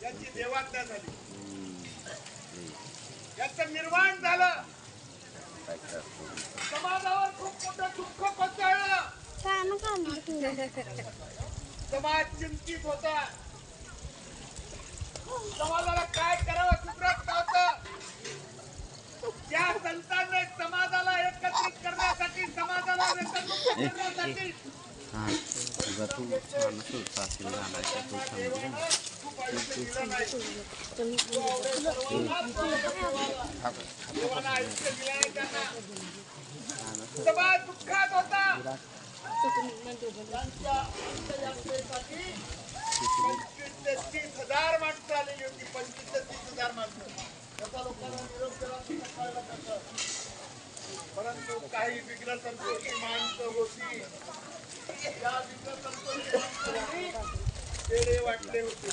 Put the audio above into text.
याची देवाज्ञा झाली, याचं निर्माण झालं. समाजावर खूप मोठं दुःख कोसळलं. समाज चिंतित होता. समाजाला काय करावं सुचत नव्हतं. या संतांनी समाजाला एकत्रित करण्यासाठी, समाजाला व्यसनमुक्त करण्यासाठी समाज दुःखात होता. 25 ते 30,000 माणसं आलेली होती. 25 ते 30,000 माणसं. त्याचा लोकांना निरोप केला. परंतु काही विघ्न संतोषी माणसं होती. या विघ्न संतोषी माणसांनी पेढे वाटले होते.